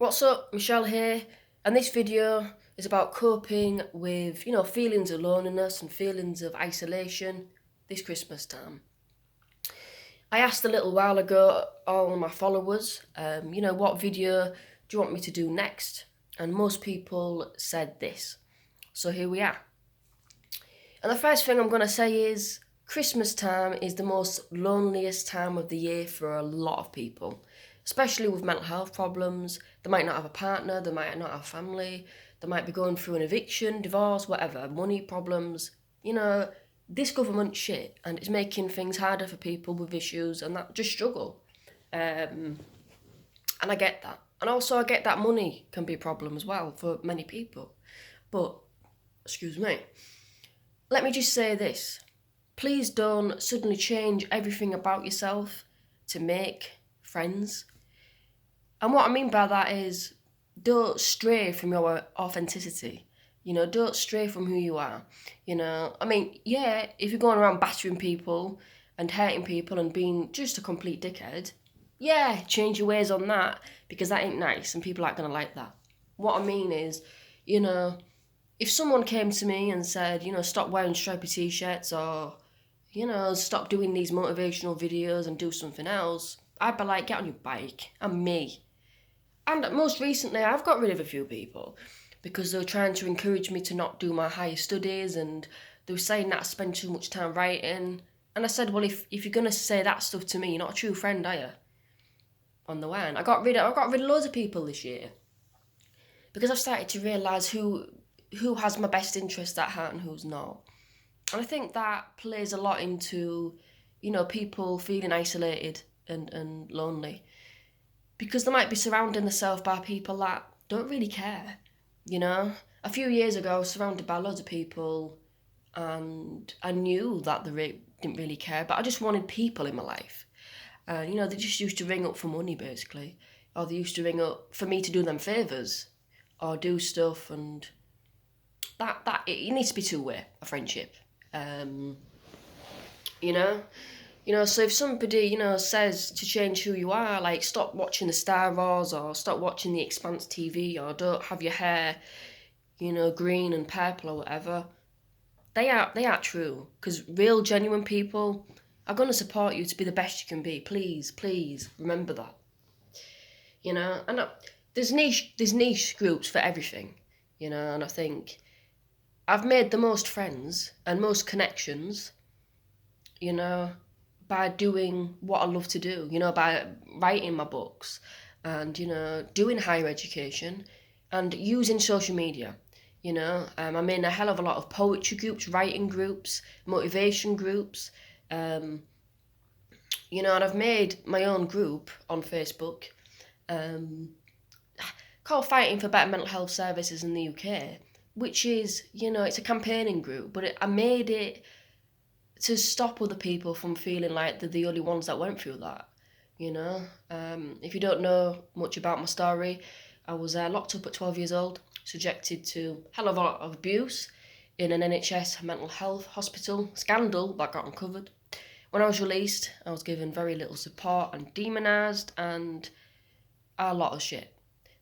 What's up, Michelle here, and this video is about coping with, feelings of loneliness and feelings of isolation this Christmas time. I asked a little while ago all my followers, what video do you want me to do next? And most people said this. So here we are. And the first thing I'm going to say is Christmas time is the most loneliest time of the year for a lot of people, especially with mental health problems. They might not have a partner, they might not have family, they might be going through an eviction, divorce, whatever, money problems. This government shit, and it's making things harder for people with issues and that just struggle. And I get that. And also I get that money can be a problem as well for many people. But, excuse me, let me just say this. Please don't suddenly change everything about yourself to make friends. And what I mean by that is don't stray from your authenticity. Don't stray from who you are. If you're going around battering people and hurting people and being just a complete dickhead, yeah, change your ways on that because that ain't nice and people aren't going to like that. What I mean is, if someone came to me and said, stop wearing stripy t-shirts or, stop doing these motivational videos and do something else, I'd be like, get on your bike. I'm me. And most recently, I've got rid of a few people because they were trying to encourage me to not do my higher studies and they were saying that I spend too much time writing. And I said, well, if you're going to say that stuff to me, you're not a true friend, are you? On the way. I got rid of loads of people this year because I've started to realise who has my best interest at heart and who's not. And I think that plays a lot into, people feeling isolated and lonely. Because they might be surrounding themselves by people that don't really care, A few years ago, I was surrounded by loads of people and I knew that they didn't really care, but I just wanted people in my life. And, they just used to ring up for money, basically. Or they used to ring up for me to do them favours or do stuff, and it needs to be two-way, a friendship. So if somebody, says to change who you are, like stop watching the Star Wars or stop watching the Expanse TV or don't have your hair, green and purple or whatever, they are true. Because real, genuine people are going to support you to be the best you can be. Please remember that. And there's niche groups for everything, and I think I've made the most friends and most connections, by doing what I love to do, by writing my books and, doing higher education and using social media. I'm in a hell of a lot of poetry groups, writing groups, motivation groups, and I've made my own group on Facebook called Fighting for Better Mental Health Services in the UK, which is, it's a campaigning group, but I made it to stop other people from feeling like they're the only ones that went through that, If you don't know much about my story, I was locked up at 12 years old, subjected to a hell of a lot of abuse in an NHS mental health hospital scandal that got uncovered. When I was released, I was given very little support and demonised and a lot of shit.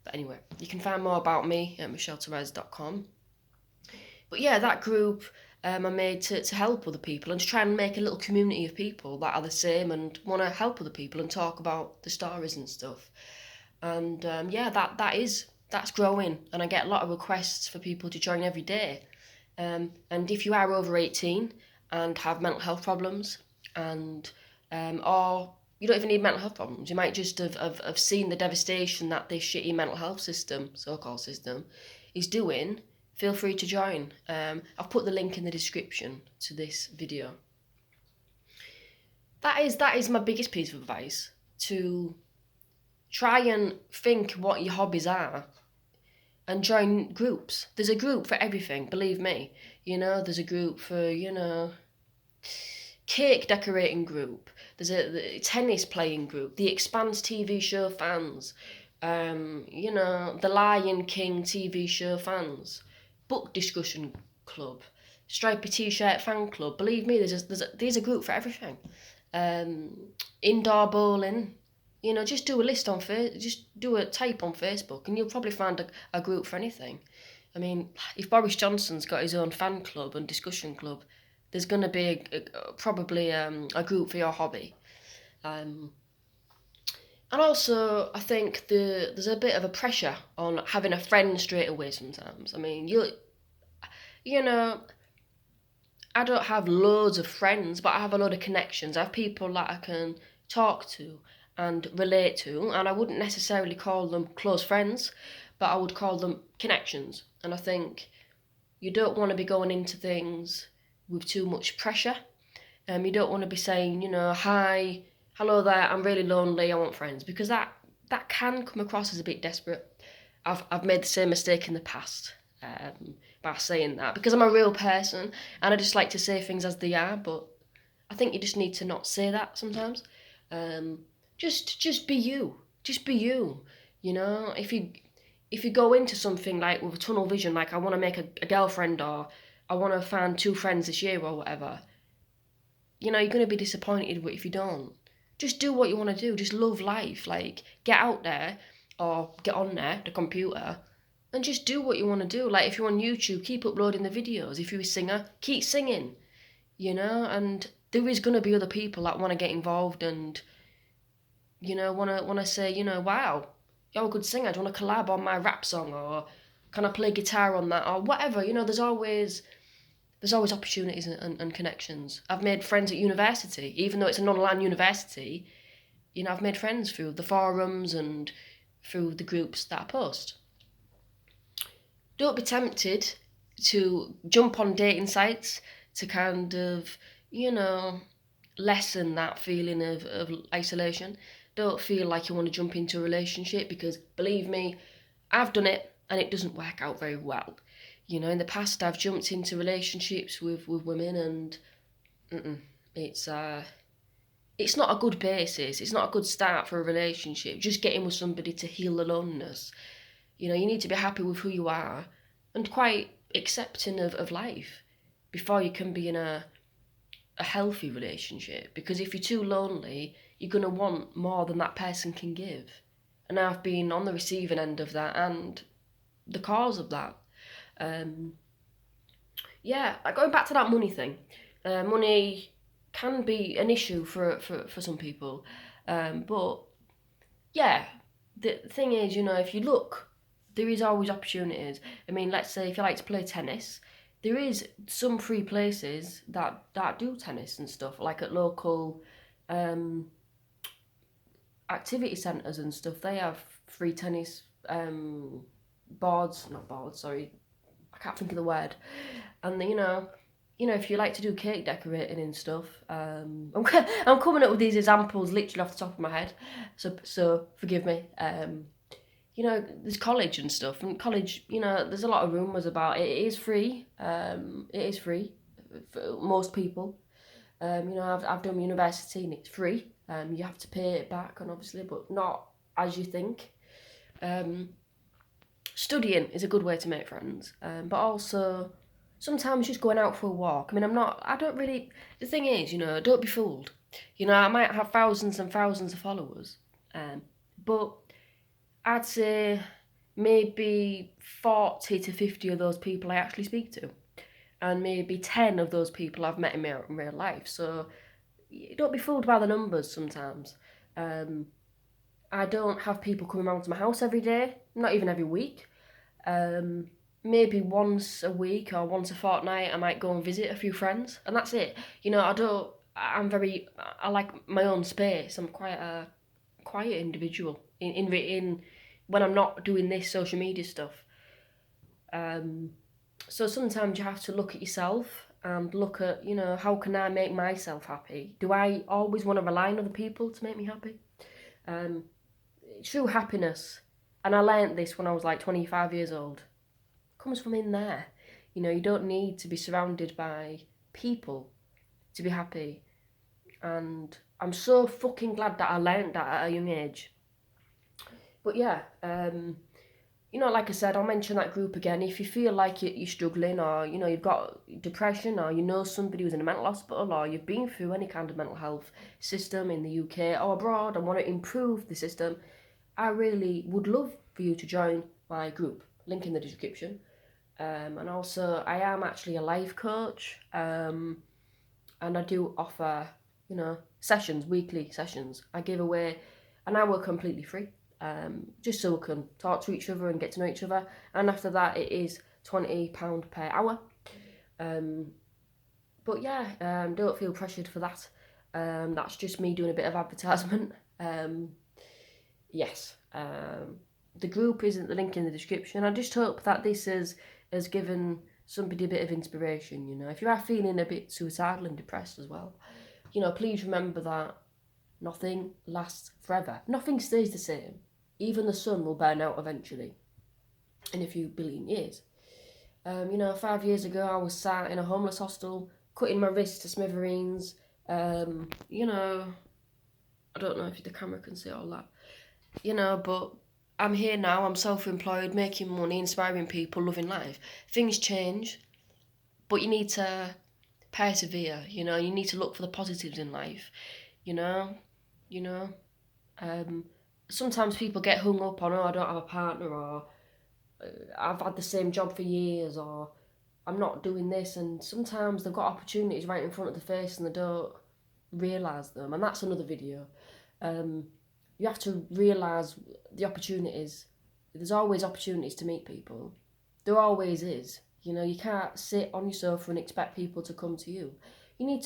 But anyway, you can find more about me at michelletherese.com. But yeah, that group I made to help other people and to try and make a little community of people that are the same and want to help other people and talk about the stories and stuff. And that's growing, and I get a lot of requests for people to join every day. And if you are over 18 and have mental health problems, and or you don't even need mental health problems, you might just have seen the devastation that this shitty mental health system, so-called system, is doing, feel free to join. I've put the link in the description to this video. That is my biggest piece of advice, to try and think what your hobbies are and join groups. There's a group for everything, believe me. There's a group for, cake decorating group. There's the tennis playing group, the Expanse TV show fans, the Lion King TV show fans, book discussion club, stripy t-shirt fan club. Believe me, there's a group for everything. Indoor bowling, You know, just do a list on just do a type on Facebook, and you'll probably find a group for anything. I mean, if Boris Johnson's got his own fan club and discussion club, there's going to be probably a group for your hobby. Um, and also, I think there's a bit of a pressure on having a friend straight away sometimes. I mean, you know, I don't have loads of friends, but I have a lot of connections. I have people that I can talk to and relate to, and I wouldn't necessarily call them close friends, but I would call them connections. And I think you don't want to be going into things with too much pressure. You don't want to be saying, hi, hello there, I'm really lonely, I want friends, because that can come across as a bit desperate. I've made the same mistake in the past, by saying that, because I'm a real person and I just like to say things as they are. But I think you just need to not say that sometimes. Um, just be you. Just be you. If you go into something like with a tunnel vision, like I want to make a girlfriend, or I want to find 2 friends this year or whatever, you're going to be disappointed if you don't. Just do what you want to do. Just love life. Like, get out there or get on there, the computer, and just do what you want to do. Like, if you're on YouTube, keep uploading the videos. If you're a singer, keep singing, and there is going to be other people that want to get involved and, want to say, wow, you're a good singer. Do you want to collab on my rap song? Or can I play guitar on that? Or whatever, there's always opportunities and connections. I've made friends at university, even though it's an online university. I've made friends through the forums and through the groups that I post. Don't be tempted to jump on dating sites to kind of, lessen that feeling of isolation. Don't feel like you want to jump into a relationship, because believe me, I've done it and it doesn't work out very well. In the past I've jumped into relationships with women, and it's not a good basis. It's not a good start for a relationship. Just getting with somebody to heal the loneliness. You need to be happy with who you are and quite accepting of life before you can be in a healthy relationship. Because if you're too lonely, you're going to want more than that person can give. And I've been on the receiving end of that and the cause of that. Going back to that money thing, money can be an issue for some people, but yeah, the thing is, if you look, there is always opportunities. I mean, let's say if you like to play tennis, there is some free places that do tennis and stuff, like at local activity centres and stuff. They have free tennis not boards, sorry, I can't think of the word. And if you like to do cake decorating and stuff, I'm coming up with these examples literally off the top of my head, so forgive me. There's college and stuff, and college, there's a lot of rumours about it. It is free. It is free for most people. I've done university and it's free. You have to pay it back, and obviously, but not as you think. Studying is a good way to make friends, but also sometimes just going out for a walk. I mean, the thing is, don't be fooled. I might have thousands and thousands of followers, but I'd say maybe 40 to 50 of those people I actually speak to, and maybe 10 of those people I've met in real life. So don't be fooled by the numbers sometimes. I don't have people coming around to my house every day, not even every week. Maybe once a week or once a fortnight I might go and visit a few friends, and that's it. I like my own space. I'm quite a quiet individual in when I'm not doing this social media stuff. So sometimes you have to look at yourself and look at, how can I make myself happy? Do I always want to rely on other people to make me happy? True happiness, and I learnt this when I was like 25 years old, comes from in there. You don't need to be surrounded by people to be happy. And I'm so fucking glad that I learnt that at a young age. But yeah, like I said, I'll mention that group again. If you feel like you're struggling, or you've got depression, or somebody who's in a mental hospital, or you've been through any kind of mental health system in the UK or abroad and want to improve the system, I really would love for you to join my group. Link in the description. And also, I am actually a life coach, and I do offer, sessions, weekly sessions. I give away an hour completely free, just so we can talk to each other and get to know each other. And after that, it is £20 per hour. But yeah, don't feel pressured for that. That's just me doing a bit of advertisement. Yes. The group isn't the link in the description. I just hope that this has given somebody a bit of inspiration. If you are feeling a bit suicidal and depressed as well, please remember that nothing lasts forever. Nothing stays the same. Even the sun will burn out eventually in a few billion years. 5 years ago I was sat in a homeless hostel, cutting my wrist to smithereens. I don't know if the camera can see all that. But I'm here now, I'm self-employed, making money, inspiring people, loving life. Things change, but you need to persevere, you need to look for the positives in life, you know, you know. Sometimes people get hung up on, oh, I don't have a partner, or I've had the same job for years, or I'm not doing this, and sometimes they've got opportunities right in front of the face and they don't realise them, and that's another video. You have to realise the opportunities. There's always opportunities to meet people. There always is. You can't sit on your sofa and expect people to come to you. You need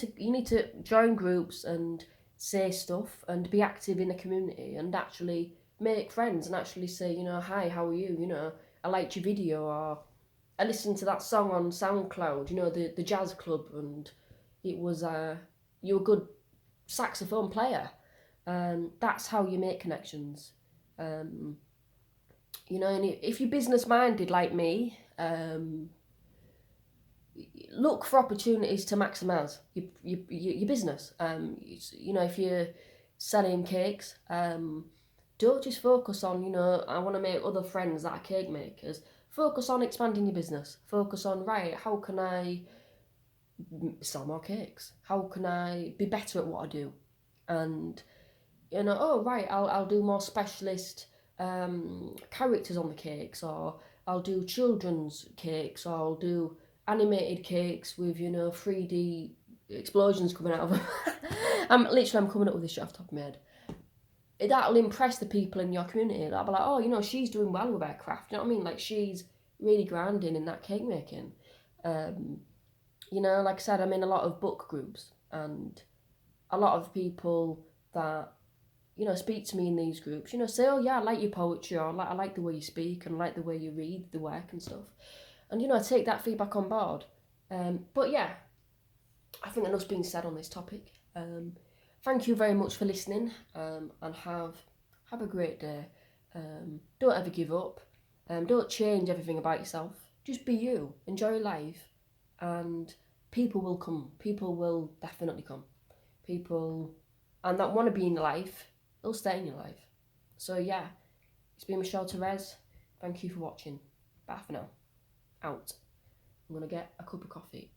to join groups and say stuff and be active in the community and actually make friends and actually say, hi, how are you? I liked your video, or I listened to that song on SoundCloud, the jazz club, and it was you're a good saxophone player. That's how you make connections. And if you're business minded like me, look for opportunities to maximise your business. If you're selling cakes, don't just focus on, I want to make other friends that are cake makers. Focus on expanding your business. Focus on, right, how can I sell more cakes? How can I be better at what I do? And oh right, I'll do more specialist characters on the cakes, or I'll do children's cakes, or I'll do animated cakes with 3D explosions coming out of them. I'm coming up with this shit off the top of my head. That'll impress the people in your community. That'll be like, oh, she's doing well with her craft. You know what I mean? Like, she's really grinding in that cake making. Like I said, I'm in a lot of book groups, and a lot of people that speak to me in these groups, say, oh yeah, I like your poetry, or I like the way you speak, and I like the way you read the work and stuff. And, I take that feedback on board. But yeah, I think enough's been said on this topic. Thank you very much for listening, and have a great day. Don't ever give up. Don't change everything about yourself. Just be you. Enjoy life, and people will come. People will definitely come. People and that want to be in your life, they'll stay in your life. So yeah, it's been Michelle Therese. Thank you for watching. Bye for now. Out. I'm going to get a cup of coffee.